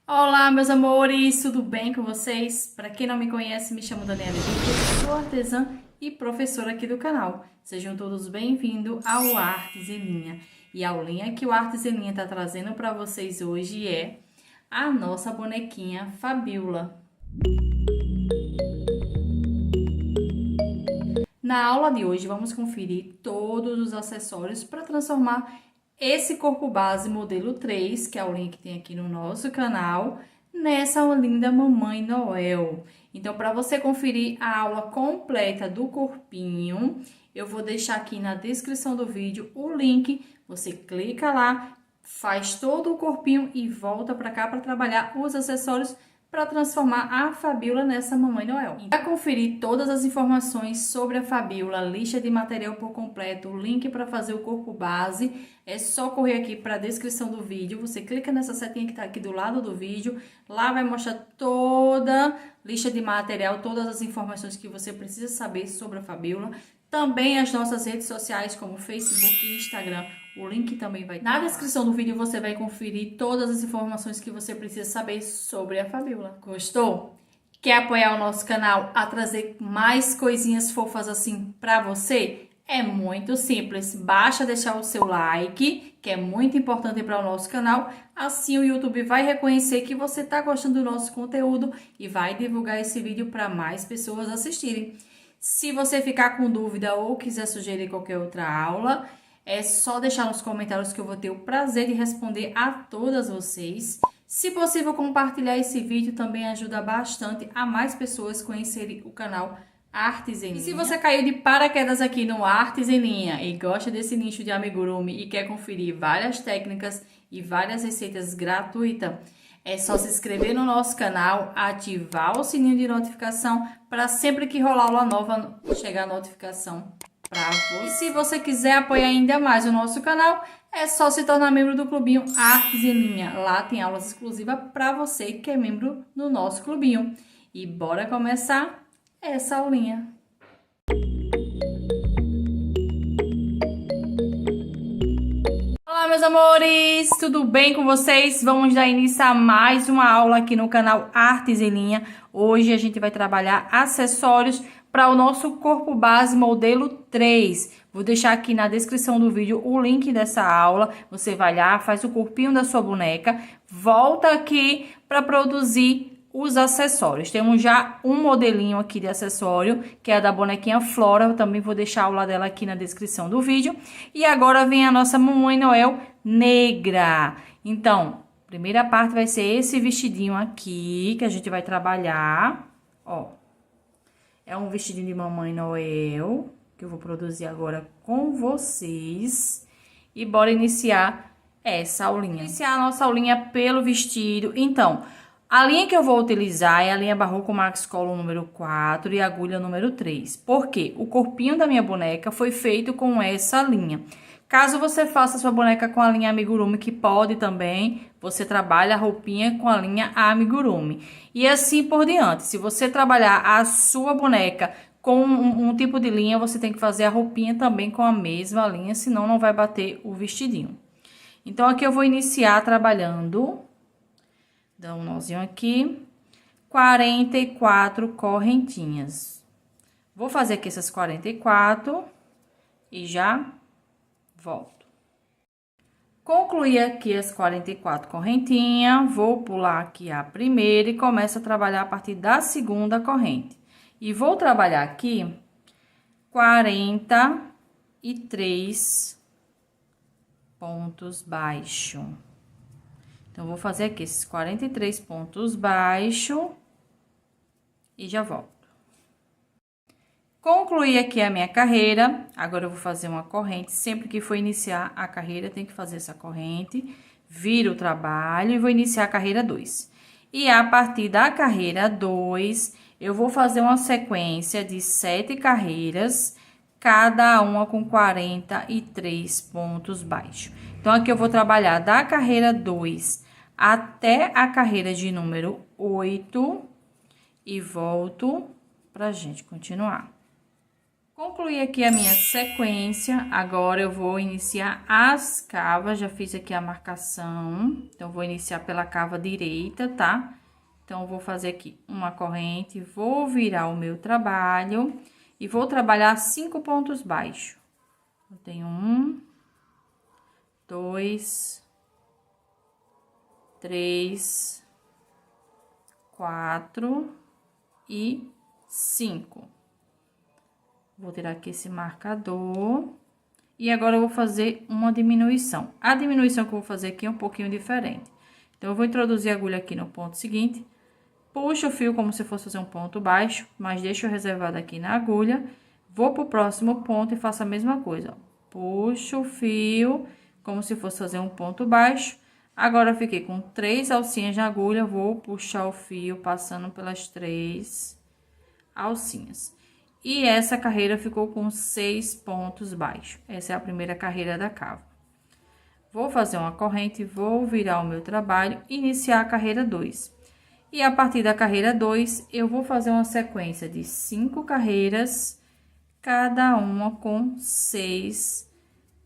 Olá, meus amores, tudo bem com vocês? Para quem não me conhece, me chamo Daniela Henrique, sou artesã e professora aqui do canal. Sejam todos bem-vindos ao Artes em Linha. E a aulinha que o Artes em Linha está trazendo para vocês hoje é a nossa bonequinha Fabiola. Na aula de hoje, vamos conferir todos os acessórios para transformar esse corpo base modelo 3, que é o link que tem aqui no nosso canal, nessa linda Mamãe Noel. Então, para você conferir a aula completa do corpinho, eu vou deixar aqui na descrição do vídeo o link. Você clica lá, faz todo o corpinho e volta para cá para trabalhar os acessórios para transformar a Fabiola nessa Mamãe Noel. Para conferir todas as informações sobre a Fabiola, lista de material por completo, o link para fazer o corpo base, é só correr aqui para a descrição do vídeo. Você clica nessa setinha que está aqui do lado do vídeo, lá vai mostrar toda a lista de material, todas as informações que você precisa saber sobre a Fabiola. Também as nossas redes sociais como Facebook e Instagram. O link também vai estar na descrição do vídeo. Você vai conferir todas as informações que você precisa saber sobre a Fabiola. Gostou? Quer apoiar o nosso canal a trazer mais coisinhas fofas assim pra você? É muito simples. Basta deixar o seu like, que é muito importante para o nosso canal. Assim o YouTube vai reconhecer que você está gostando do nosso conteúdo e vai divulgar esse vídeo para mais pessoas assistirem. Se você ficar com dúvida ou quiser sugerir qualquer outra aula, é só deixar nos comentários que eu vou ter o prazer de responder a todas vocês. Se possível, compartilhar esse vídeo também ajuda bastante a mais pessoas conhecerem o canal Artes em Linha. E se você caiu de paraquedas aqui no Artes em Linha e gosta desse nicho de amigurumi e quer conferir várias técnicas e várias receitas gratuitas, é só se inscrever no nosso canal, ativar o sininho de notificação para sempre que rolar aula nova chegar a notificação para você. E se você quiser apoiar ainda mais o nosso canal, é só se tornar membro do clubinho Artes em Linha. Lá tem aulas exclusivas para você que é membro do nosso clubinho. E bora começar essa aulinha. Olá, meus amores, tudo bem com vocês? Vamos dar início a mais uma aula aqui no canal Artes em Linha. Hoje a gente vai trabalhar acessórios para o nosso corpo base modelo 3. Vou deixar aqui na descrição do vídeo o link dessa aula. Você vai lá, faz o corpinho da sua boneca, volta aqui para produzir os acessórios. Temos já um modelinho aqui de acessório, que é a da bonequinha Flora. Eu também vou deixar a aula dela aqui na descrição do vídeo. E agora vem a nossa Mamãe Noel negra. Então, a primeira parte vai ser esse vestidinho aqui, que a gente vai trabalhar. Ó, é um vestidinho de Mamãe Noel, que eu vou produzir agora com vocês. E bora iniciar essa aulinha. Iniciar a nossa aulinha pelo vestido. Então, a linha que eu vou utilizar é a linha Barroco Max Color número 4 e agulha número 3. Por quê? O corpinho da minha boneca foi feito com essa linha. Caso você faça sua boneca com a linha Amigurumi, que pode também, você trabalha a roupinha com a linha Amigurumi. E assim por diante. Se você trabalhar a sua boneca com um tipo de linha, você tem que fazer a roupinha também com a mesma linha, senão não vai bater o vestidinho. Então, aqui eu vou iniciar trabalhando... Dá um nozinho aqui, 44 correntinhas. Vou fazer aqui essas 44 e já volto. Concluí aqui as 44 correntinhas, vou pular aqui a primeira e começo a trabalhar a partir da segunda corrente. E vou trabalhar aqui 43 pontos baixos. Então, vou fazer aqui esses 43 pontos baixos e já volto. Concluí aqui a minha carreira, agora eu vou fazer uma corrente. Sempre que for iniciar a carreira, tem que fazer essa corrente. Viro o trabalho e vou iniciar a carreira 2. E a partir da carreira 2, eu vou fazer uma sequência de 7 carreiras, cada uma com 43 pontos baixos. Então, aqui eu vou trabalhar da carreira 2 até a carreira de número 8 e volto pra gente continuar. Concluí aqui a minha sequência, agora eu vou iniciar as cavas, já fiz aqui a marcação, então vou iniciar pela cava direita, tá? Então, vou fazer aqui uma corrente, vou virar o meu trabalho e vou trabalhar 5 pontos baixos. Eu tenho 1, 2, 3, 4 e 5. Vou tirar aqui esse marcador. E agora eu vou fazer uma diminuição. A diminuição que eu vou fazer aqui é um pouquinho diferente. Então, eu vou introduzir a agulha aqui no ponto seguinte. Puxo o fio como se fosse fazer um ponto baixo, mas deixo reservado aqui na agulha. Vou pro próximo ponto e faço a mesma coisa, ó. Puxo o fio como se fosse fazer um ponto baixo. Agora, eu fiquei com 3 alcinhas na agulha, vou puxar o fio passando pelas 3 alcinhas. E essa carreira ficou com 6 pontos baixos. Essa é a primeira carreira da cava. Vou fazer uma corrente, vou virar o meu trabalho e iniciar a carreira 2. E a partir da carreira 2, eu vou fazer uma sequência de 5 carreiras, cada uma com 6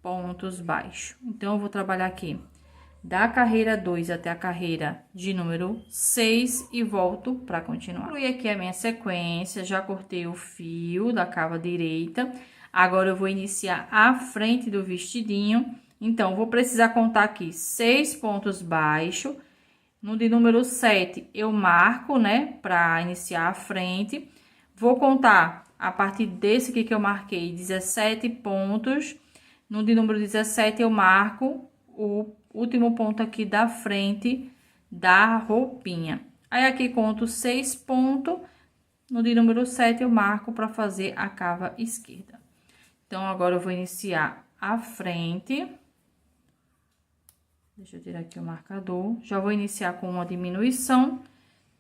pontos baixos. Então, eu vou trabalhar aqui da carreira 2 até a carreira de número 6 e volto para continuar. Concluí aqui a minha sequência, já cortei o fio da cava direita. Agora, eu vou iniciar a frente do vestidinho. Então, vou precisar contar aqui 6 pontos baixos. No de número 7, eu marco, né, para iniciar a frente. Vou contar a partir desse aqui que eu marquei 17 pontos. No de número 17, eu marco o último ponto aqui da frente da roupinha. Aí, aqui conto 6 pontos. No de número 7, eu marco para fazer a cava esquerda. Então, agora eu vou iniciar a frente. Deixa eu tirar aqui o marcador. Já vou iniciar com uma diminuição.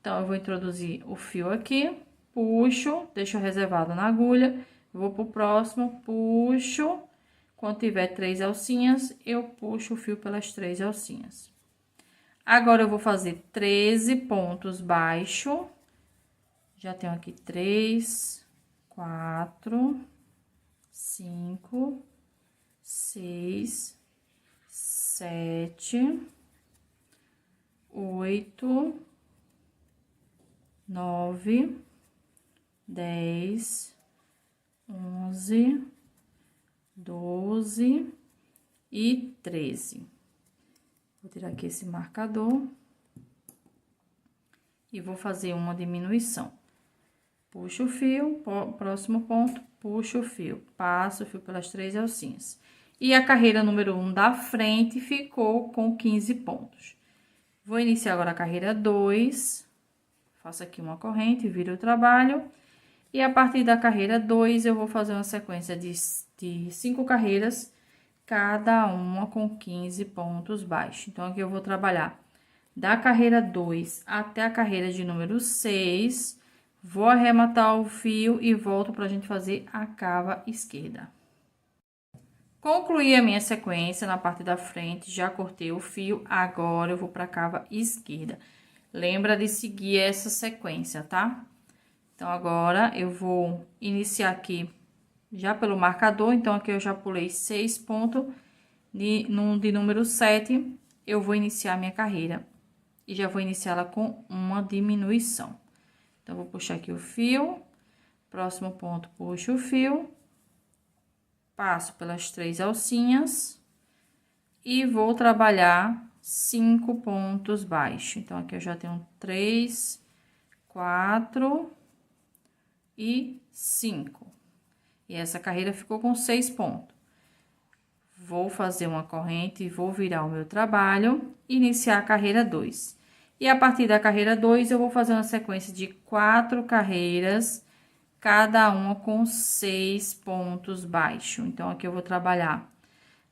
Então, eu vou introduzir o fio aqui, puxo, deixo reservado na agulha, vou pro próximo, puxo. Quando tiver 3 alcinhas, eu puxo o fio pelas 3 alcinhas. Agora, eu vou fazer 13 pontos baixos. Já tenho aqui 3, 4, 5, 6, 7, 8, 9, 10, 11, 12 e 13. Vou tirar aqui esse marcador e vou fazer uma diminuição. Puxo o fio, próximo ponto, puxo o fio, passo o fio pelas 3 alcinhas. E a carreira número 1 da frente ficou com 15 pontos. Vou iniciar agora a carreira 2. Faço aqui uma corrente, viro o trabalho. E a partir da carreira 2, eu vou fazer uma sequência de 5 carreiras, cada uma com 15 pontos baixos. Então, aqui eu vou trabalhar da carreira 2 até a carreira de número 6. Vou arrematar o fio e volto pra gente fazer a cava esquerda. Concluí a minha sequência na parte da frente, já cortei o fio, agora eu vou pra cava esquerda. Lembra de seguir essa sequência, tá? Então, agora eu vou iniciar aqui já pelo marcador, então aqui eu já pulei 6 pontos, de número 7, eu vou iniciar a minha carreira. E já vou iniciar ela com uma diminuição. Então, vou puxar aqui o fio, próximo ponto, puxo o fio. Passo pelas 3 alcinhas e vou trabalhar 5 pontos baixos. Então, aqui eu já tenho 3, 4 e 5. E essa carreira ficou com 6 pontos. Vou fazer uma corrente e vou virar o meu trabalho e iniciar a carreira 2. E a partir da carreira 2, eu vou fazer uma sequência de 4 carreiras, cada uma com 6 pontos baixos. Então, aqui eu vou trabalhar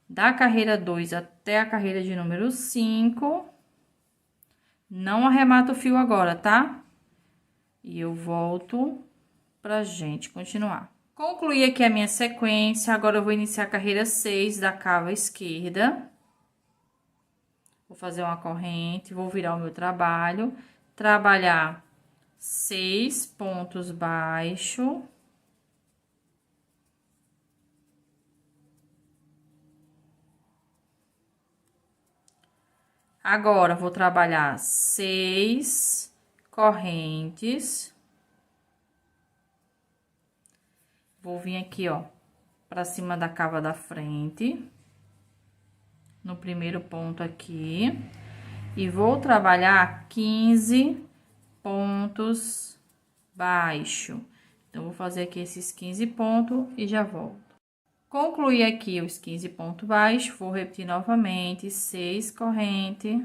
da carreira 2 até a carreira de número 5. Não arremato o fio agora, tá? E eu volto pra gente continuar. Concluí aqui a minha sequência, agora eu vou iniciar a carreira 6 da cava esquerda. Vou fazer uma corrente, vou virar o meu trabalho, trabalhar 6 pontos baixos. Agora, vou trabalhar 6 correntes. Vou vir aqui, ó, pra cima da cava da frente, no primeiro ponto aqui, e vou trabalhar 15 pontos baixo. Então, vou fazer aqui esses 15 pontos e já volto. Concluí aqui os 15 pontos baixos, vou repetir novamente 6 correntes.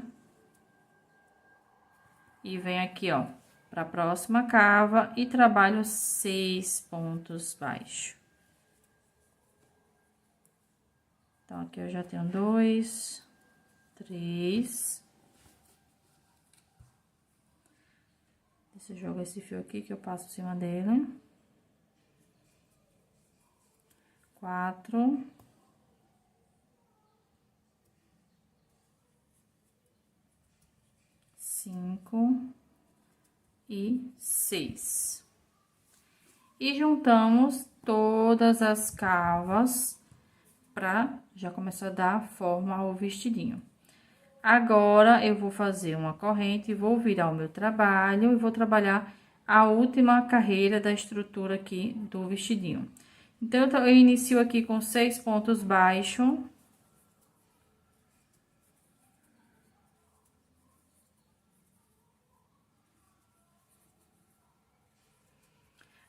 E venho aqui, ó, para a próxima cava e trabalho 6 pontos baixos. Então, aqui eu já tenho 2, 3. Deixa eu jogar esse fio aqui que eu passo em cima dele. 4. 5 e 6. E juntamos todas as cavas para já começar a dar forma ao vestidinho. Agora, eu vou fazer uma corrente, vou virar o meu trabalho e vou trabalhar a última carreira da estrutura aqui do vestidinho. Então, eu inicio aqui com 6 pontos baixos.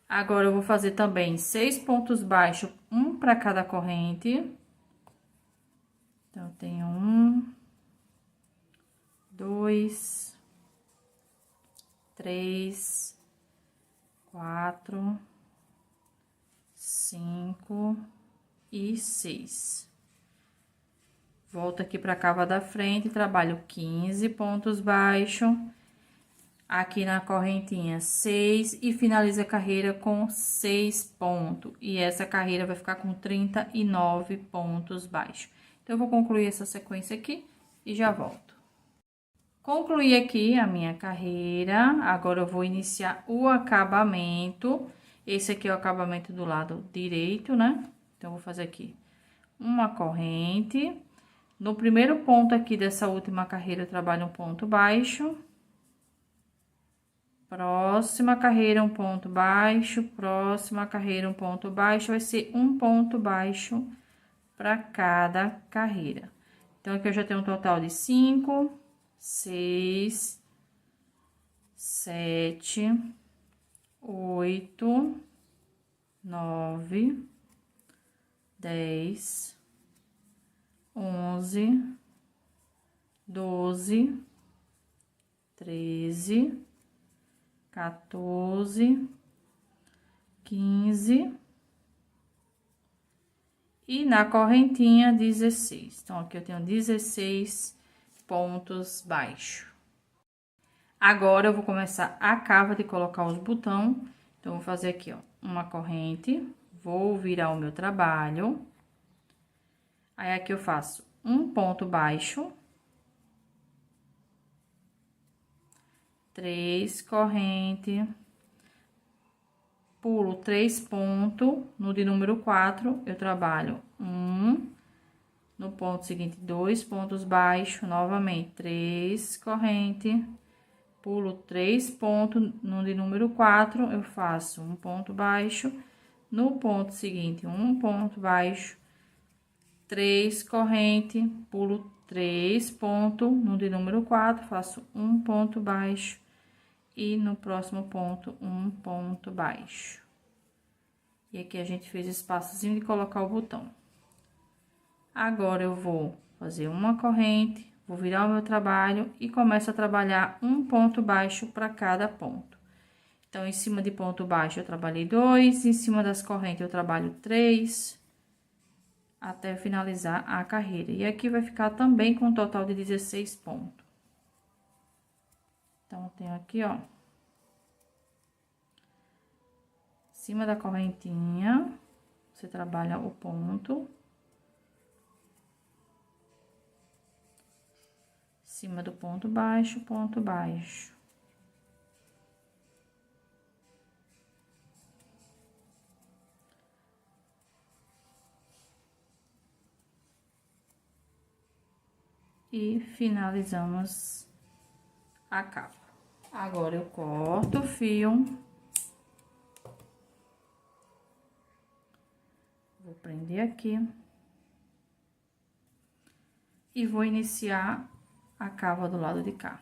Agora, eu vou fazer também 6 pontos baixos, um para cada corrente. Então, tenho 1, 2, 3, 4, 5 e 6. Volto aqui para a cava da frente, trabalho 15 pontos baixos. Aqui na correntinha 6 e finaliza a carreira com 6 pontos. E essa carreira vai ficar com 39 pontos baixos. Então, eu vou concluir essa sequência aqui e já volto. Concluí aqui a minha carreira, agora eu vou iniciar o acabamento. Esse aqui é o acabamento do lado direito, né? Então, eu vou fazer aqui uma corrente. No primeiro ponto aqui dessa última carreira, eu trabalho um ponto baixo. Próxima carreira, um ponto baixo. Próxima carreira, um ponto baixo. Vai ser um ponto baixo para cada carreira. Então, aqui eu já tenho um total de 5, 6, 7, 8, 9, 10, 11, 12, 13, 14, 15 e na correntinha 16. Então, aqui eu tenho 16 pontos baixos. Agora, eu vou começar a cava de colocar os botões. Então, vou fazer aqui, ó, uma corrente, vou virar o meu trabalho. Aí, aqui eu faço um ponto baixo. 3 correntes, pulo 3 pontos, no de número 4, eu trabalho 1, no ponto seguinte, 2 pontos baixos, novamente 3 correntes, pulo 3 pontos, no de número 4, eu faço um ponto baixo, no ponto seguinte, um ponto baixo, 3 correntes, pulo 3 pontos, no de número 4, faço um ponto baixo, e no próximo ponto, um ponto baixo. E aqui a gente fez espaçozinho de colocar o botão. Agora, eu vou fazer uma corrente, vou virar o meu trabalho e começo a trabalhar um ponto baixo para cada ponto. Então, em cima de ponto baixo, eu trabalhei 2, em cima das correntes, eu trabalho 3, até finalizar a carreira. E aqui vai ficar também com um total de 16 pontos. Então, tenho aqui, ó, em cima da correntinha, você trabalha o ponto. Em cima do ponto baixo, ponto baixo. e finalizamos a capa. Agora eu corto o fio. Vou prender aqui. E vou iniciar a cava do lado de cá.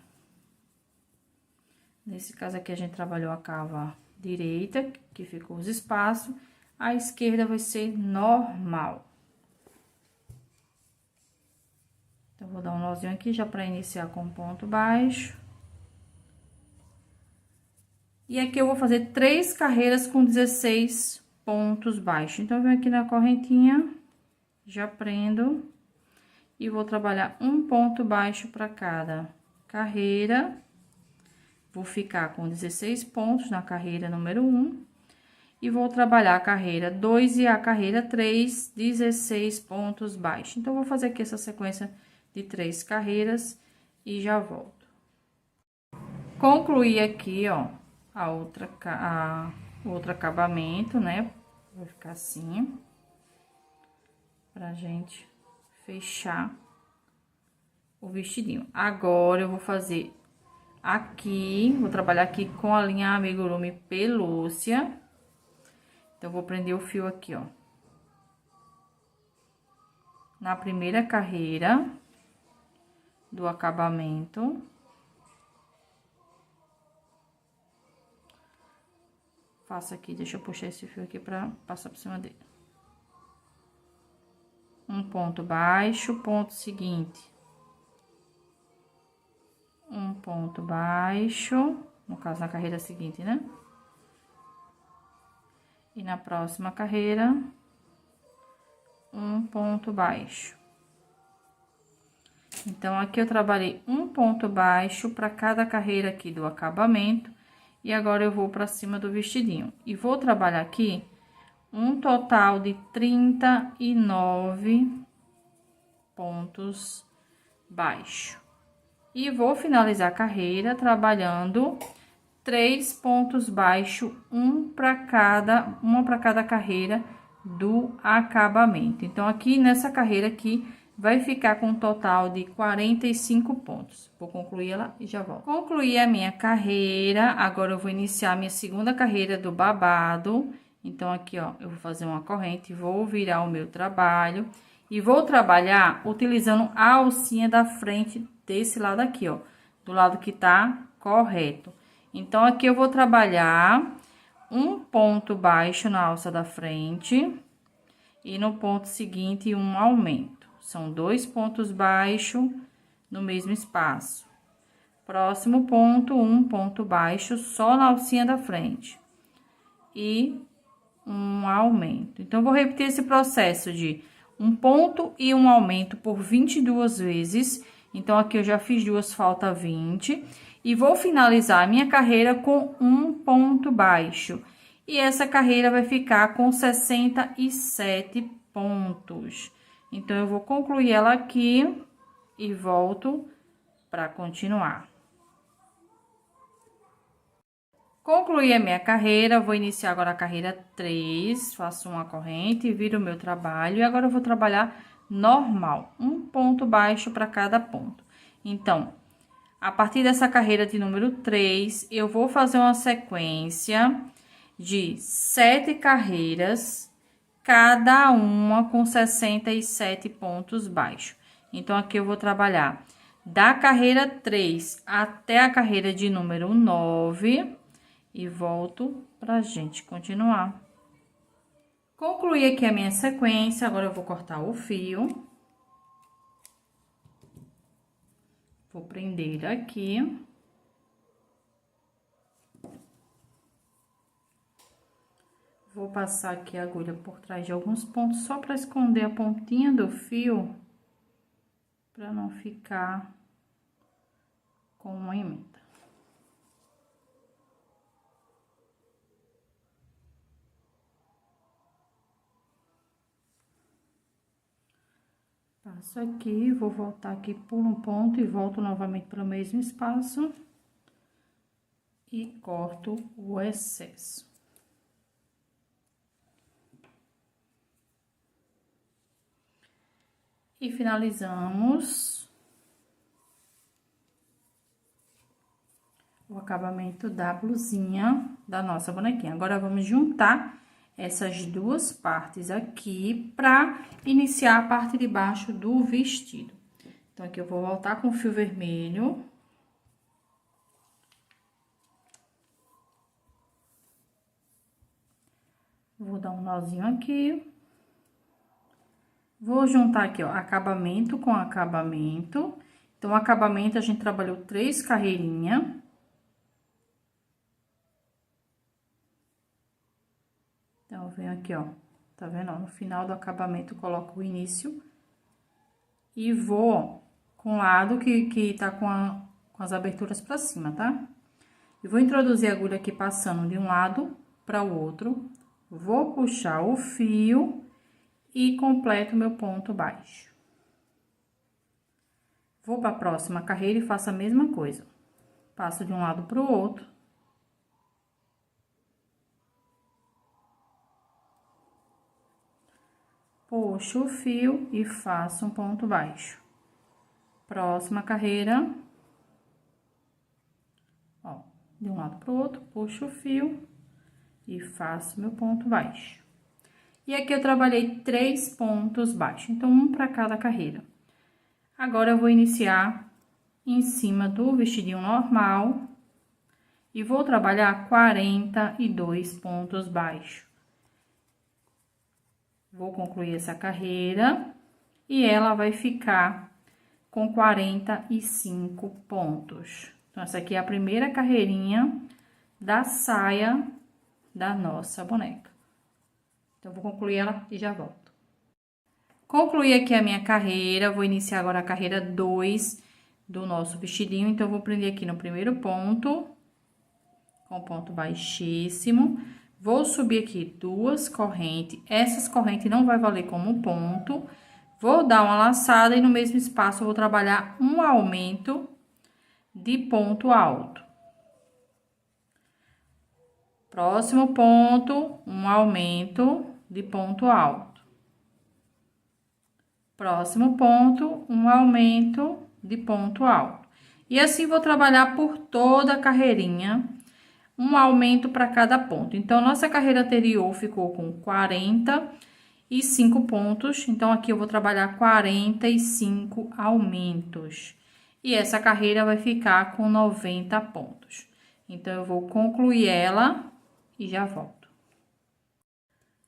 Nesse caso aqui, a gente trabalhou a cava direita, que ficou os espaços. A esquerda vai ser normal. Então, vou dar um nozinho aqui já para iniciar com ponto baixo. E aqui eu vou fazer 3 carreiras com 16 pontos baixos. Então, eu venho aqui na correntinha, já prendo e vou trabalhar um ponto baixo para cada carreira. Vou ficar com 16 pontos na carreira número 1 e vou trabalhar a carreira 2 e a carreira 3, 16 pontos baixos. Então, vou fazer aqui essa sequência de 3 carreiras e já volto. Concluí aqui, ó, o outro acabamento, né? Vai ficar assim, pra gente fechar o vestidinho. Agora, eu vou fazer aqui, vou trabalhar aqui com a linha amigurumi pelúcia. Então, vou prender o fio aqui, ó, na primeira carreira do acabamento. Faço aqui, deixa eu puxar esse fio aqui pra passar por cima dele. Um ponto baixo, ponto seguinte. Um ponto baixo, no caso, na carreira seguinte, né? E na próxima carreira, um ponto baixo. Então, aqui eu trabalhei um ponto baixo para cada carreira aqui do acabamento. E agora, eu vou para cima do vestidinho. E vou trabalhar aqui um total de 39 pontos baixos. E vou finalizar a carreira trabalhando 3 pontos baixos, uma para cada carreira do acabamento. Então, aqui nessa carreira aqui, vai ficar com um total de 45 pontos. Vou concluir ela e já volto. Concluí a minha carreira, agora eu vou iniciar a minha segunda carreira do babado. Então, aqui, ó, eu vou fazer uma corrente, vou virar o meu trabalho e vou trabalhar utilizando a alcinha da frente desse lado aqui, ó, do lado que tá correto. Então, aqui eu vou trabalhar um ponto baixo na alça da frente e no ponto seguinte um aumento. São 2 pontos baixos no mesmo espaço. Próximo ponto, um ponto baixo só na alcinha da frente. E um aumento. Então, vou repetir esse processo de um ponto e um aumento por 22 vezes. Então, aqui eu já fiz 2, falta 20. E vou finalizar a minha carreira com um ponto baixo. E essa carreira vai ficar com 67 pontos. Então, eu vou concluir ela aqui e volto para continuar. Concluí a minha carreira, vou iniciar agora a carreira 3, faço uma corrente, viro o meu trabalho. E agora, eu vou trabalhar normal, um ponto baixo para cada ponto. Então, a partir dessa carreira de número 3, eu vou fazer uma sequência de 7 carreiras, cada uma com 67 pontos baixos. Então, aqui eu vou trabalhar da carreira 3 até a carreira de número 9 e volto pra gente continuar. Concluí aqui a minha sequência, agora eu vou cortar o fio. Vou prender aqui. Vou passar aqui a agulha por trás de alguns pontos, só para esconder a pontinha do fio, para não ficar com uma emenda. Passo aqui, vou voltar aqui por um ponto e volto novamente para o mesmo espaço e corto o excesso. E finalizamos o acabamento da blusinha da nossa bonequinha. Agora, vamos juntar essas duas partes aqui pra iniciar a parte de baixo do vestido. Então, aqui eu vou voltar com o fio vermelho. Vou dar um nozinho aqui. Vou juntar aqui, ó, acabamento com acabamento. Então, o acabamento a gente trabalhou 3 carreirinhas. Então, eu venho aqui, ó, tá vendo? Ó, no final do acabamento, eu coloco o início. E vou, ó, com o lado que tá com as aberturas pra cima, tá? E vou introduzir a agulha aqui passando de um lado para o outro. Vou puxar o fio e completo meu ponto baixo. Vou para a próxima carreira e faço a mesma coisa. Passo de um lado para o outro. Puxo o fio e faço um ponto baixo. Próxima carreira. Ó, de um lado para o outro, puxo o fio e faço meu ponto baixo. E aqui eu trabalhei 3 pontos baixos, então um para cada carreira. Agora, eu vou iniciar em cima do vestidinho normal e vou trabalhar 42 pontos baixos. Vou concluir essa carreira e ela vai ficar com 45 pontos. Então, essa aqui é a primeira carreirinha da saia da nossa boneca. Então, vou concluir ela e já volto. Concluí aqui a minha carreira, vou iniciar agora a carreira 2 do nosso vestidinho. Então, eu vou prender aqui no primeiro ponto, com ponto baixíssimo. Vou subir aqui 2 correntes. Essas correntes não vai valer como ponto. Vou dar uma laçada e no mesmo espaço eu vou trabalhar um aumento de ponto alto. Próximo ponto, um aumento de ponto alto. Próximo ponto, um aumento de ponto alto. E assim, vou trabalhar por toda a carreirinha, um aumento para cada ponto. Então, nossa carreira anterior ficou com 45 pontos. Então, aqui eu vou trabalhar 45 aumentos. E essa carreira vai ficar com 90 pontos. Então, eu vou concluir ela e já volto.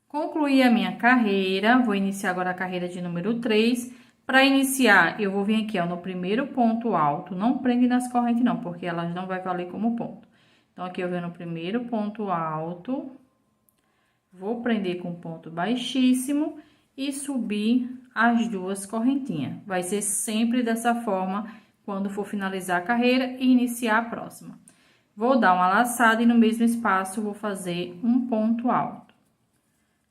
Concluí a minha carreira, vou iniciar agora a carreira de número 3. Para iniciar, eu vou vir aqui, ó, no primeiro ponto alto, não prende nas correntes não, porque elas não vai valer como ponto. Então, aqui eu venho no primeiro ponto alto, vou prender com ponto baixíssimo e subir as 2 correntinhas. Vai ser sempre dessa forma quando for finalizar a carreira e iniciar a próxima. Vou dar uma laçada e no mesmo espaço vou fazer um ponto alto.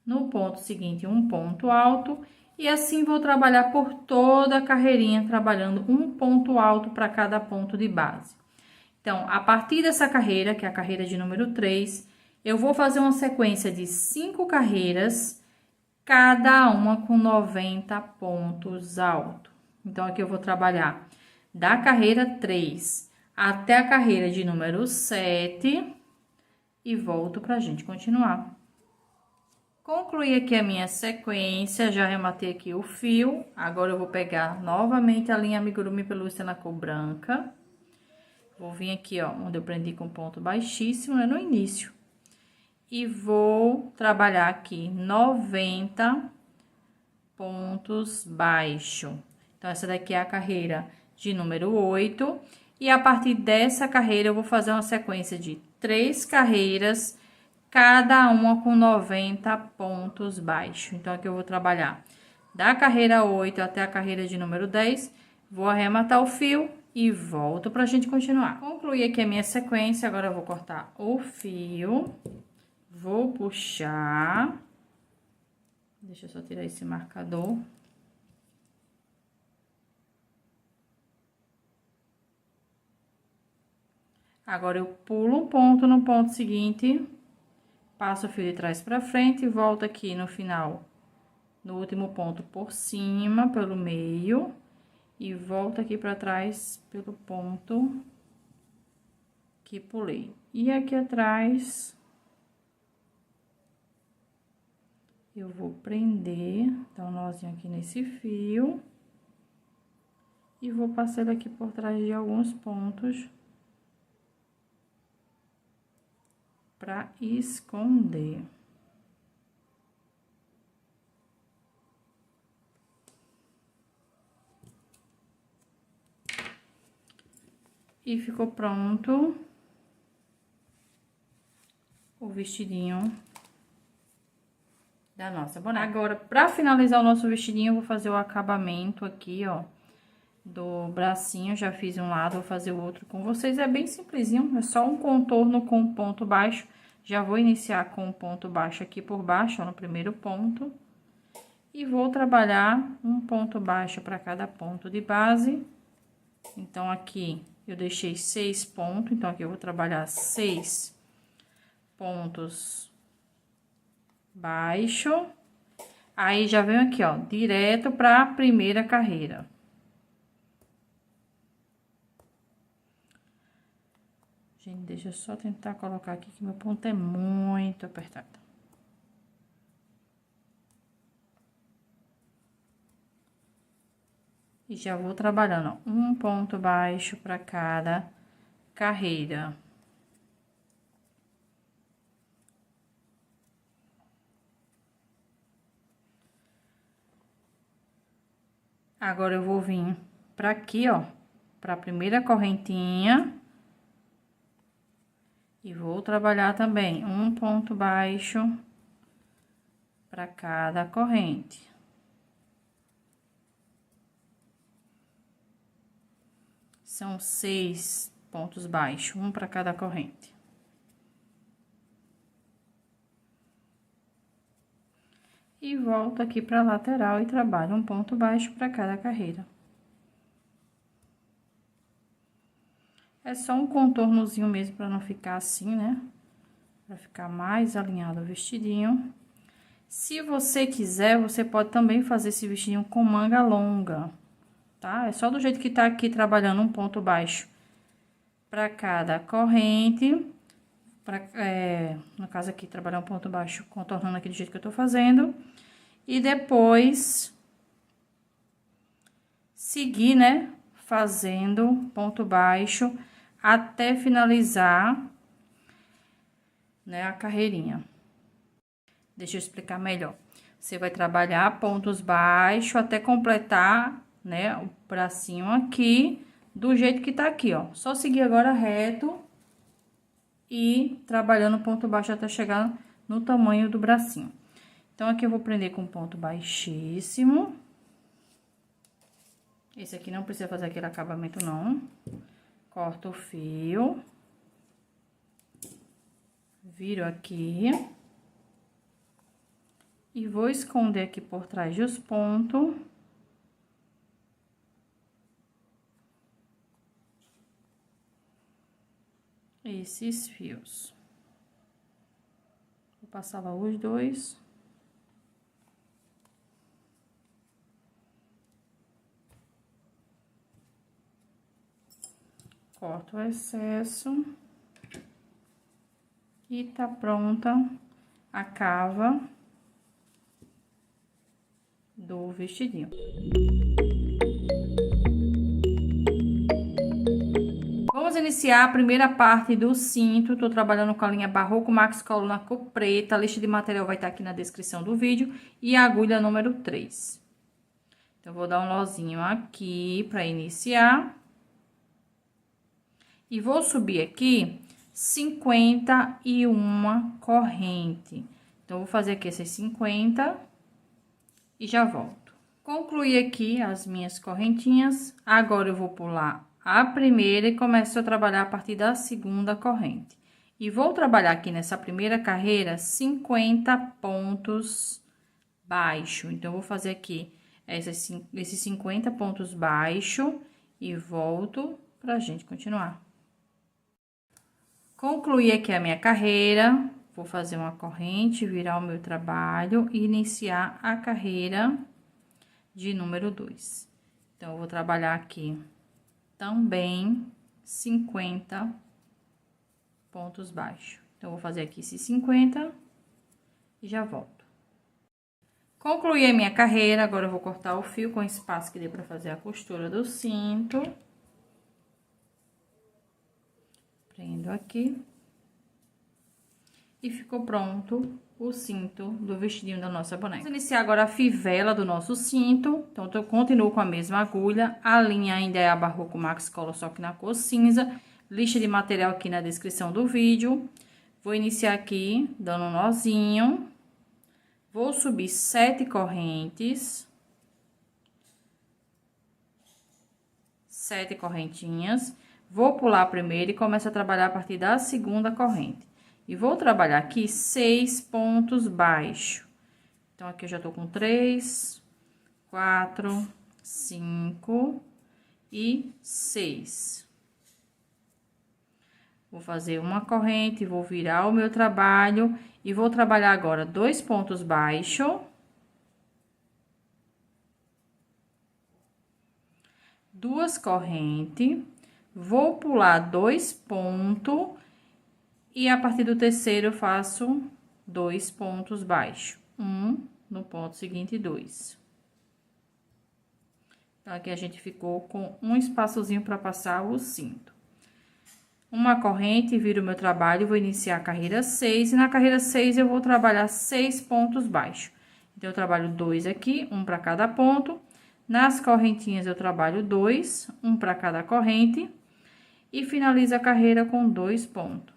No ponto seguinte, um ponto alto, e assim vou trabalhar por toda a carreirinha, trabalhando um ponto alto para cada ponto de base. Então, a partir dessa carreira, que é a carreira de número 3, eu vou fazer uma sequência de 5 carreiras, cada uma com 90 pontos altos. Então, aqui eu vou trabalhar da carreira 3 até a carreira de número 7 e volto pra gente continuar. Concluí aqui a minha sequência, já rematei aqui o fio. Agora, eu vou pegar novamente a linha amigurumi pelúcia na cor branca. Vou vir aqui, ó, onde eu prendi com ponto baixíssimo, né, no início. E vou trabalhar aqui 90 pontos baixos. Então, essa daqui é a carreira de número 8. E a partir dessa carreira, eu vou fazer uma sequência de 3 carreiras, cada uma com 90 pontos baixos. Então, aqui eu vou trabalhar da carreira 8 até a carreira de número 10. Vou arrematar o fio e volto pra gente continuar. Concluí aqui a minha sequência, agora eu vou cortar o fio. Vou puxar. Deixa eu só tirar esse marcador. Agora, eu pulo um ponto no ponto seguinte, passo o fio de trás pra frente e volto aqui no final, no último ponto por cima, pelo meio, e volto aqui pra trás pelo ponto que pulei. E aqui atrás, eu vou prender, dar um nozinho aqui nesse fio. E vou passar ele aqui por trás de alguns pontos. Pra esconder. E ficou pronto o vestidinho da nossa boneca. Agora, pra finalizar o nosso vestidinho, eu vou fazer o acabamento aqui, ó, do bracinho. Já fiz um lado, vou fazer o outro com vocês. É bem simplesinho, é só um contorno com ponto baixo. Já vou iniciar com o ponto baixo aqui por baixo, ó, no primeiro ponto. E vou trabalhar um ponto baixo para cada ponto de base. Então, aqui eu deixei 6 pontos, então aqui eu vou trabalhar 6 pontos baixo. Aí, já venho aqui, ó, direto para a primeira carreira. Gente, deixa eu só tentar colocar aqui, que meu ponto é muito apertado. E já vou trabalhando, ó, um ponto baixo para cada carreira. Agora, eu vou vir para aqui, ó, para a primeira correntinha. E vou trabalhar também um ponto baixo para cada corrente. São 6 pontos baixos, um para cada corrente. E volto aqui para a lateral e trabalho um ponto baixo para cada carreira. É só um contornozinho mesmo para não ficar assim, né? Para ficar mais alinhado o vestidinho. Se você quiser, você pode também fazer esse vestidinho com manga longa, tá? É só do jeito que tá aqui, trabalhando um ponto baixo para cada corrente. No caso aqui, trabalhar um ponto baixo, contornando aqui do jeito que eu tô fazendo. E depois, seguir, né, fazendo ponto baixo até finalizar, né, a carreirinha. Deixa eu explicar melhor. Você vai trabalhar pontos baixos até completar, né, o bracinho aqui, do jeito que tá aqui, ó. Só seguir agora reto e trabalhando ponto baixo até chegar no tamanho do bracinho. Então, aqui eu vou prender com ponto baixíssimo. Esse aqui não precisa fazer aquele acabamento, não. Corto o fio. Viro aqui. E vou esconder aqui por trás dos pontos. Esses fios. Vou passar lá os dois. Corto o excesso. E tá pronta a cava do vestidinho. Vamos iniciar a primeira parte do cinto. Tô trabalhando com a linha Barroco Max Colo na cor preta. A lista de material vai estar aqui na descrição do vídeo. E a agulha número 3. Então, vou dar um nozinho aqui para iniciar. E vou subir aqui 51 corrente. Então, vou fazer aqui essas 50 e já volto. Concluí aqui as minhas correntinhas. Agora, eu vou pular a primeira e começo a trabalhar a partir da segunda corrente. E vou trabalhar aqui nessa primeira carreira 50 pontos baixo. Então, eu vou fazer aqui esses 50 pontos baixo e volto pra gente continuar. Concluí aqui a minha carreira, vou fazer uma corrente, virar o meu trabalho e iniciar a carreira de número 2. Então, eu vou trabalhar aqui também 50 pontos baixos. Então, vou fazer aqui esses 50 e já volto. Concluí a minha carreira, agora eu vou cortar o fio com espaço que dê pra fazer a costura do cinto. Prendo aqui. E ficou pronto o cinto do vestidinho da nossa boneca. Vamos iniciar agora a fivela do nosso cinto. Então, eu continuo com a mesma agulha. A linha ainda é a Barroco Max Color, só que na cor cinza. Lista de material aqui na descrição do vídeo. Vou iniciar aqui, dando um nozinho. Vou subir 7 correntes. 7 correntinhas. Vou pular a primeira e começo a trabalhar a partir da segunda corrente. E vou trabalhar aqui 6 pontos baixos. Então, aqui eu já tô com 3, 4, 5 e 6. Vou fazer uma corrente, vou virar o meu trabalho e vou trabalhar agora 2 pontos baixos. 2 correntes, vou pular 2 pontos. E a partir do terceiro, eu faço 2 pontos baixos. No ponto seguinte, 2. Então, aqui a gente ficou com um espaçozinho para passar o cinto. Uma corrente, viro o meu trabalho, vou iniciar a carreira 6. E na carreira 6, eu vou trabalhar 6 pontos baixos. Então, eu trabalho 2 aqui, um para cada ponto. Nas correntinhas, eu trabalho 2, um para cada corrente. E finalizo a carreira com 2 pontos.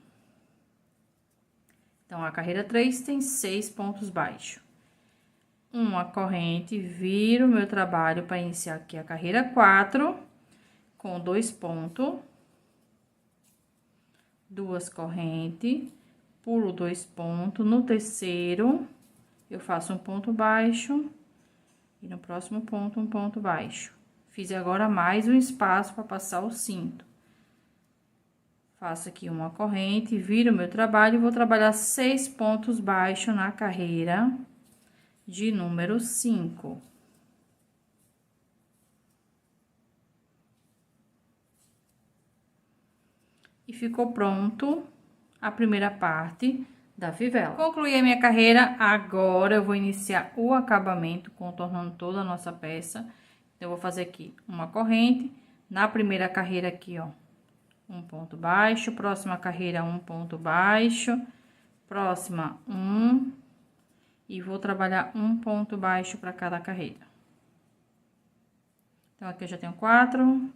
Então, a carreira 3 tem 6 pontos baixos. Uma corrente, viro o meu trabalho para iniciar aqui a carreira 4, com 2 pontos. 2 correntes, pulo 2 pontos. No terceiro, eu faço um ponto baixo. E no próximo ponto, um ponto baixo. Fiz agora mais um espaço para passar o cinto. Faço aqui uma corrente, viro o meu trabalho e vou trabalhar 6 pontos baixos na carreira de número 5. E ficou pronto a primeira parte da fivela. Concluí a minha carreira, agora eu vou iniciar o acabamento, contornando toda a nossa peça. Então, eu vou fazer aqui uma corrente, na primeira carreira aqui, ó. Um ponto baixo, próxima carreira, um ponto baixo, próxima, e vou trabalhar um ponto baixo para cada carreira. Então, aqui eu já tenho 4,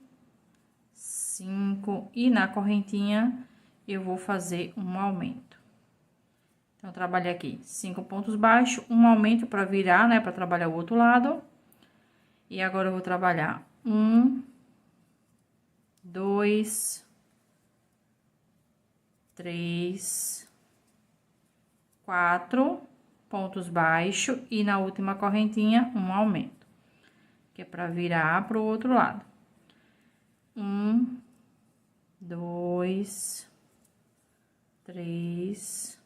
5, e na correntinha eu vou fazer um aumento. Então, eu trabalhei aqui 5 pontos baixos, um aumento para virar, né, para trabalhar o outro lado. E agora eu vou trabalhar 1, 2, 3, 4 pontos baixos e na última correntinha um aumento, que é para virar pro outro lado. 1, 2, 3,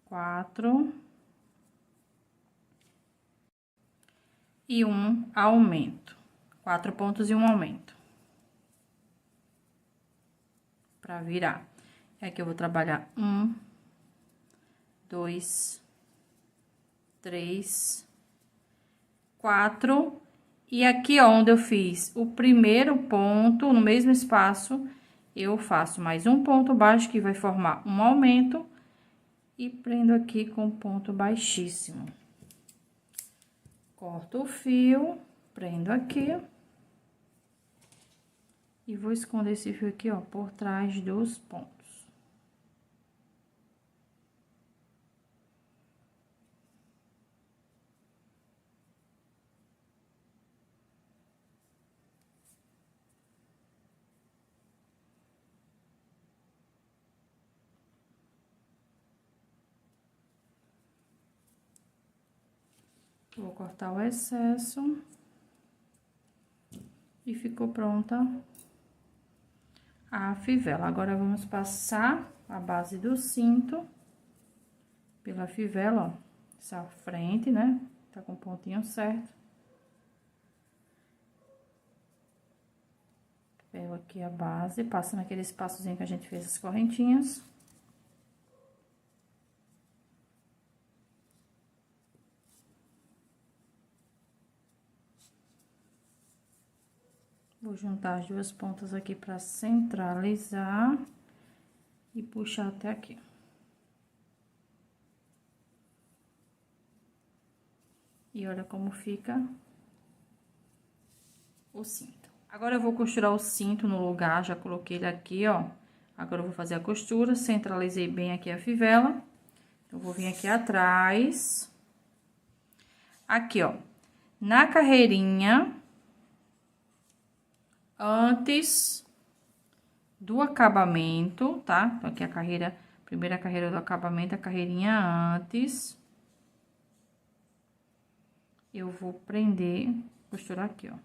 4 e um aumento. 4 pontos e um aumento. Pra virar. Aqui eu vou trabalhar 1, 2, 3, 4. E aqui, ó, onde eu fiz o primeiro ponto, no mesmo espaço, eu faço mais um ponto baixo, que vai formar um aumento. E prendo aqui com ponto baixíssimo. Corto o fio, prendo aqui. E vou esconder esse fio aqui, ó, por trás dos pontos. Vou cortar o excesso. E ficou pronta a fivela. Agora, vamos passar a base do cinto pela fivela, ó. Essa frente, né? Tá com o pontinho certo. Pego aqui a base, passo naquele espaçozinho que a gente fez as correntinhas. Vou juntar as duas pontas aqui pra centralizar e puxar até aqui. E olha como fica o cinto. Agora, eu vou costurar o cinto no lugar, já coloquei ele aqui, ó. Agora, eu vou fazer a costura, centralizei bem aqui a fivela. Eu vou vir aqui atrás. Aqui, ó, na carreirinha, antes do acabamento, tá? Então, aqui a carreira, primeira carreira do acabamento, a carreirinha antes. Eu vou prender, costurar aqui, ó.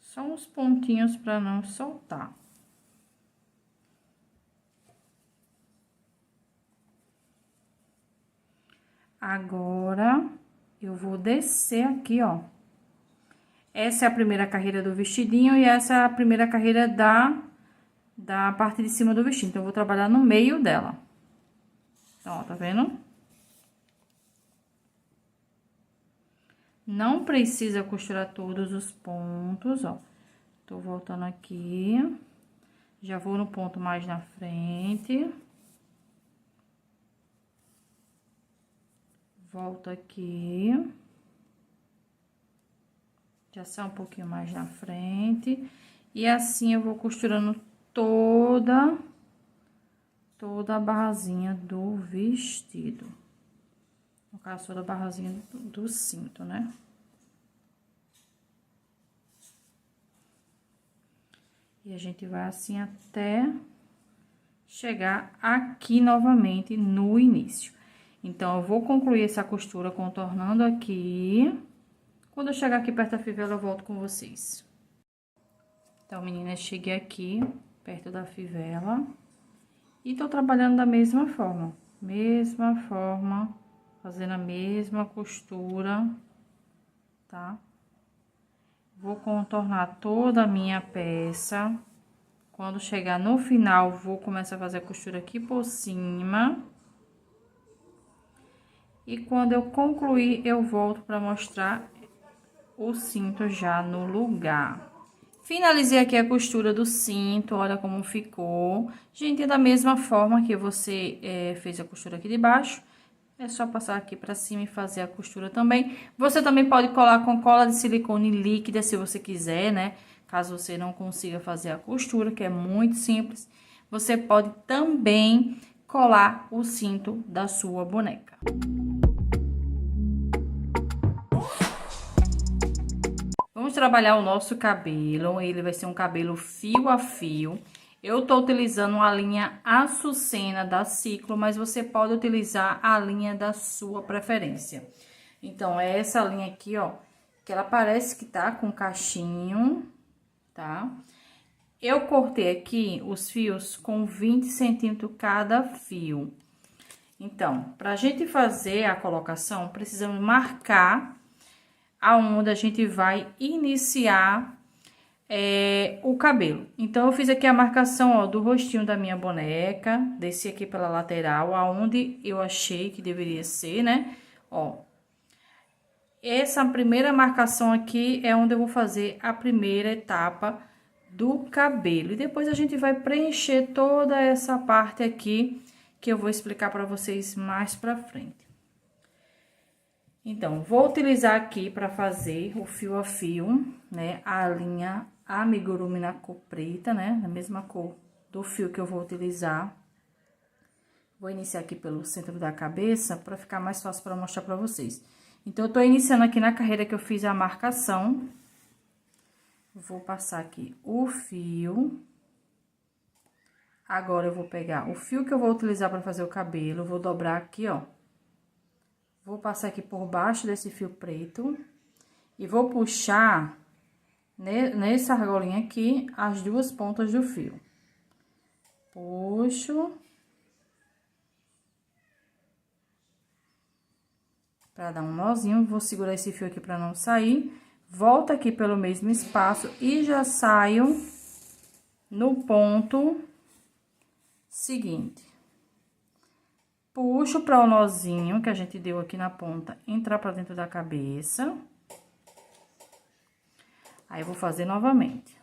Só uns pontinhos para não soltar. Agora, eu vou descer aqui, ó. Essa é a primeira carreira do vestidinho e essa é a primeira carreira da parte de cima do vestido. Então, eu vou trabalhar no meio dela. Ó, tá vendo? Não precisa costurar todos os pontos, ó. Tô voltando aqui. Já vou no ponto mais na frente. Volto aqui. Já sai um pouquinho mais na frente. E assim eu vou costurando toda a barrazinha do vestido. No caso, toda a barrazinha do cinto, né? E a gente vai assim até chegar aqui novamente no início. Então, eu vou concluir essa costura contornando aqui. Quando eu chegar aqui perto da fivela, eu volto com vocês. Então, meninas, cheguei aqui perto da fivela. E tô trabalhando da mesma forma. Fazendo a mesma costura, tá? Vou contornar toda a minha peça. Quando chegar no final, vou começar a fazer a costura aqui por cima. E quando eu concluir, eu volto para mostrar o cinto já no lugar. Finalizei aqui a costura do cinto, olha como ficou. Gente, da mesma forma que você fez a costura aqui de baixo, é só passar aqui pra cima e fazer a costura também. Você também pode colar com cola de silicone líquida, se você quiser, né? Caso você não consiga fazer a costura, que é muito simples. Você pode também colar o cinto da sua boneca. Vamos trabalhar o nosso cabelo, ele vai ser um cabelo fio a fio. Eu tô utilizando a linha Açucena da Ciclo, mas você pode utilizar a linha da sua preferência. Então, é essa linha aqui, ó, que ela parece que tá com cachinho, tá? Eu cortei aqui os fios com 20 centímetros cada fio. Então, pra gente fazer a colocação, precisamos marcar aonde a gente vai iniciar o cabelo. Então, eu fiz aqui a marcação, ó, do rostinho da minha boneca, desci aqui pela lateral, aonde eu achei que deveria ser, né? Ó, essa primeira marcação aqui é onde eu vou fazer a primeira etapa do cabelo. E depois a gente vai preencher toda essa parte aqui, que eu vou explicar para vocês mais pra frente. Então, vou utilizar aqui para fazer o fio a fio, né, a linha amigurumi na cor preta, né, na mesma cor do fio que eu vou utilizar. Vou iniciar aqui pelo centro da cabeça, para ficar mais fácil para mostrar para vocês. Então, eu tô iniciando aqui na carreira que eu fiz a marcação. Vou passar aqui o fio. Agora, eu vou pegar o fio que eu vou utilizar para fazer o cabelo, vou dobrar aqui, ó. Vou passar aqui por baixo desse fio preto E vou puxar nessa argolinha aqui as duas pontas do fio. Puxo. Pra dar um nozinho, vou segurar esse fio aqui pra não sair. Volto aqui pelo mesmo espaço e já saio no ponto seguinte. Puxo para o nozinho que a gente deu aqui na ponta entrar pra dentro da cabeça. Aí, eu vou fazer novamente.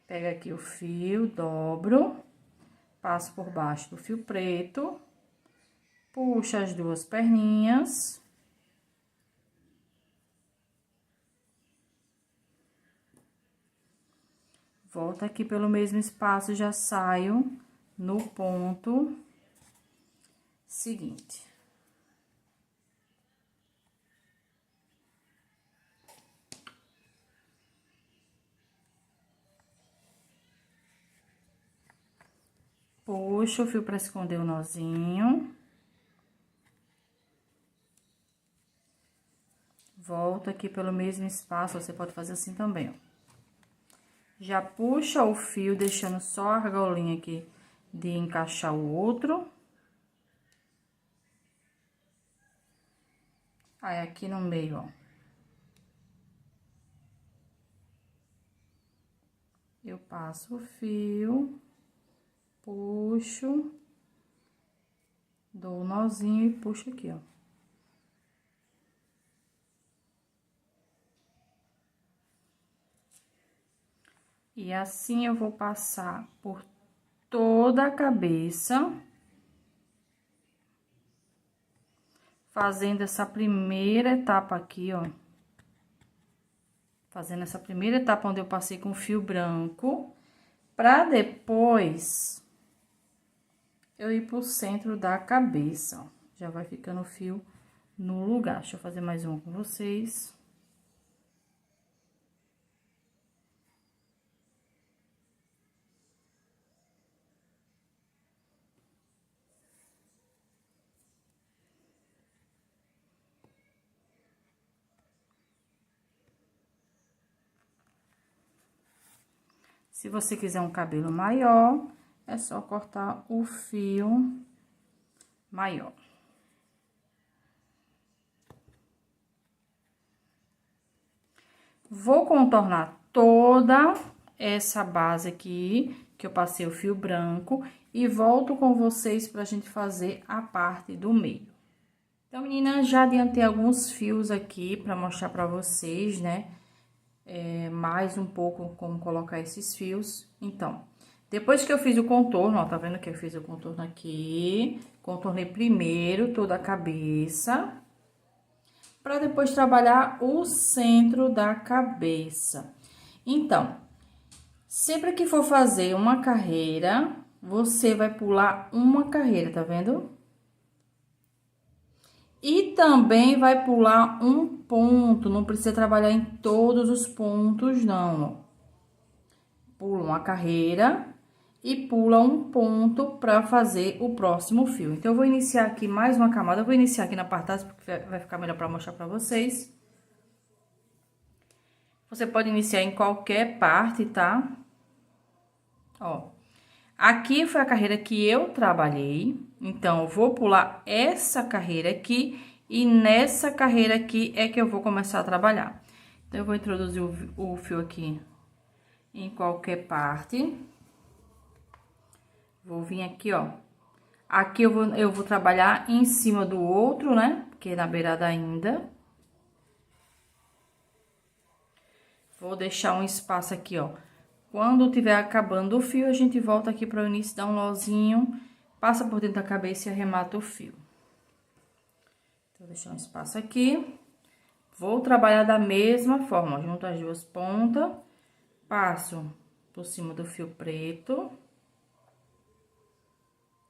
Pego aqui o fio, dobro, passo por baixo do fio preto, puxo as duas perninhas. Volto aqui pelo mesmo espaço, já saio no ponto seguinte. Puxo o fio para esconder o nozinho. Volto aqui pelo mesmo espaço, você pode fazer assim também, ó. Já puxa o fio, deixando só a argolinha aqui de encaixar o outro. Aí, aqui no meio, ó. Eu passo o fio, puxo, dou o nozinho e puxo aqui, ó. E assim eu vou passar por toda a cabeça, fazendo essa primeira etapa aqui, ó. Fazendo essa primeira etapa onde eu passei com fio branco, pra depois eu ir pro centro da cabeça, ó. Já vai ficando o fio no lugar. Deixa eu fazer mais uma com vocês. Se você quiser um cabelo maior, é só cortar o fio maior. Vou contornar toda essa base aqui, que eu passei o fio branco, e volto com vocês pra gente fazer a parte do meio. Então, meninas, já adiantei alguns fios aqui pra mostrar pra vocês, né? Mais um pouco como colocar esses fios. Então, depois que eu fiz o contorno, ó, tá vendo que eu fiz o contorno aqui? Contornei primeiro toda a cabeça, para depois trabalhar o centro da cabeça. Então, sempre que for fazer uma carreira, você vai pular uma carreira, tá vendo? E também vai pular um ponto, não precisa trabalhar em todos os pontos, não, ó. Pula uma carreira e pula um ponto para fazer o próximo fio. Então, eu vou iniciar aqui mais uma camada, eu vou iniciar aqui na parte das, porque vai ficar melhor para mostrar para vocês. Você pode iniciar em qualquer parte, tá? Ó, aqui foi a carreira que eu trabalhei, então, eu vou pular essa carreira aqui e nessa carreira aqui é que eu vou começar a trabalhar. Então, eu vou introduzir o fio aqui em qualquer parte. Vou vir aqui, ó. Aqui eu vou trabalhar em cima do outro, né? Porque é na beirada ainda. Vou deixar um espaço aqui, ó. Quando tiver acabando o fio, a gente volta aqui para o início, dá um nozinho, passa por dentro da cabeça e arremata o fio. Então, vou deixar um espaço aqui. Vou trabalhar da mesma forma, ó, junto as duas pontas, passo por cima do fio preto,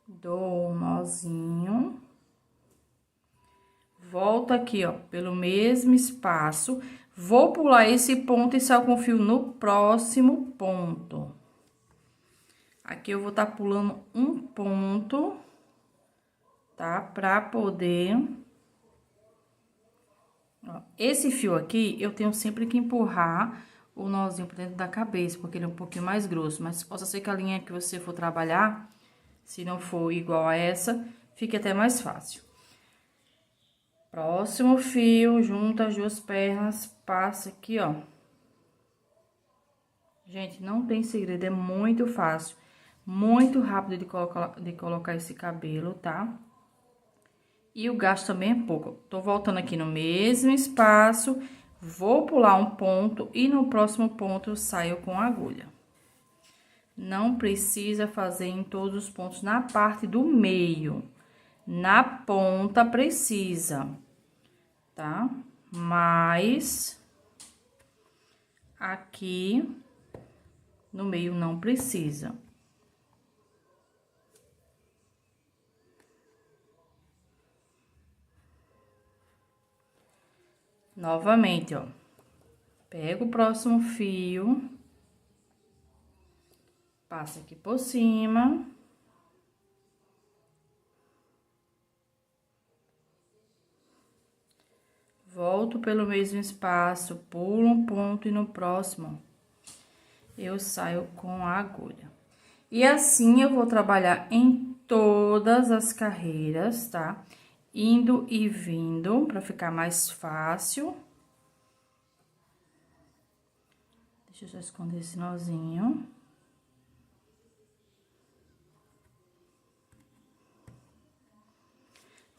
dou um nozinho, volto aqui, ó, pelo mesmo espaço, vou pular esse ponto e saio com o fio no próximo ponto. Aqui eu vou tá pulando um ponto, tá? Pra poder Ó, esse fio aqui, eu tenho sempre que empurrar o nozinho pra dentro da cabeça, porque ele é um pouquinho mais grosso. Mas possa ser que a linha que você for trabalhar, se não for igual a essa, fique até mais fácil. Próximo fio, junta as duas pernas, passa aqui, ó. Gente, não tem segredo, é muito fácil, muito rápido de colocar esse cabelo, tá? E o gasto também é pouco. Tô voltando aqui no mesmo espaço, vou pular um ponto e no próximo ponto eu saio com a agulha. Não precisa fazer em todos os pontos na parte do meio. Na ponta precisa, tá? Mas aqui no meio não precisa. Novamente, ó. Pega o próximo fio. Passa aqui por cima. Volto pelo mesmo espaço, pulo um ponto e no próximo eu saio com a agulha. E assim eu vou trabalhar em todas as carreiras, tá? Indo e vindo, pra ficar mais fácil. Deixa eu só esconder esse nozinho.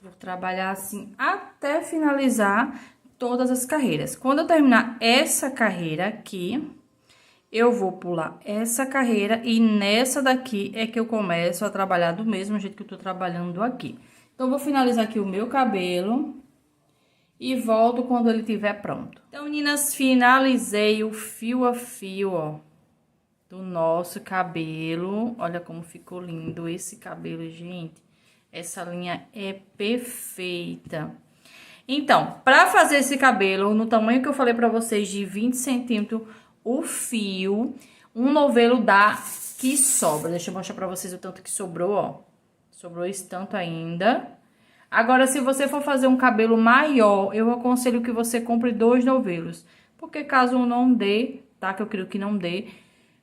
Vou trabalhar assim até finalizar todas as carreiras. Quando eu terminar essa carreira aqui, eu vou pular essa carreira e nessa daqui é que eu começo a trabalhar do mesmo jeito que eu tô trabalhando aqui. Então, vou finalizar aqui o meu cabelo e volto quando ele estiver pronto. Então, meninas, finalizei o fio a fio, ó, do nosso cabelo. Olha como ficou lindo esse cabelo, gente. Essa linha é perfeita. Então, pra fazer esse cabelo, no tamanho que eu falei pra vocês, de 20 centímetros, o fio, um novelo dá que sobra. Deixa eu mostrar pra vocês o tanto que sobrou, ó. Sobrou esse tanto ainda. Agora, se você for fazer um cabelo maior, eu aconselho que você compre 2 novelos. Porque caso um não dê, tá? Que eu creio que não dê,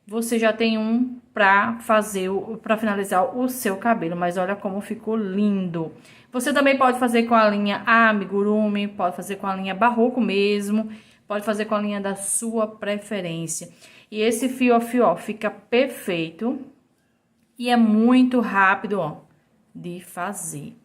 você já tem um pra fazer, pra finalizar o seu cabelo. Mas olha como ficou lindo. Você também pode fazer com a linha amigurumi, pode fazer com a linha barroco mesmo, pode fazer com a linha da sua preferência. E esse fio a fio, ó, fica perfeito e é muito rápido, ó, de fazer.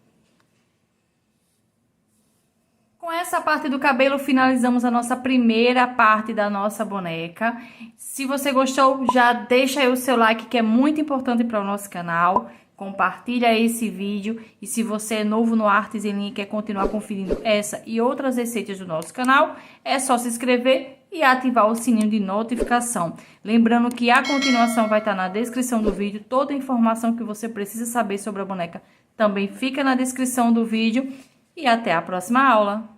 Com essa parte do cabelo, finalizamos a nossa primeira parte da nossa boneca. Se você gostou, já deixa aí o seu like, que é muito importante para o nosso canal. Compartilha esse vídeo. E se você é novo no Artes em Linha e quer continuar conferindo essa e outras receitas do nosso canal, é só se inscrever e ativar o sininho de notificação. Lembrando que a continuação vai estar na descrição do vídeo. Toda a informação que você precisa saber sobre a boneca também fica na descrição do vídeo. E até a próxima aula!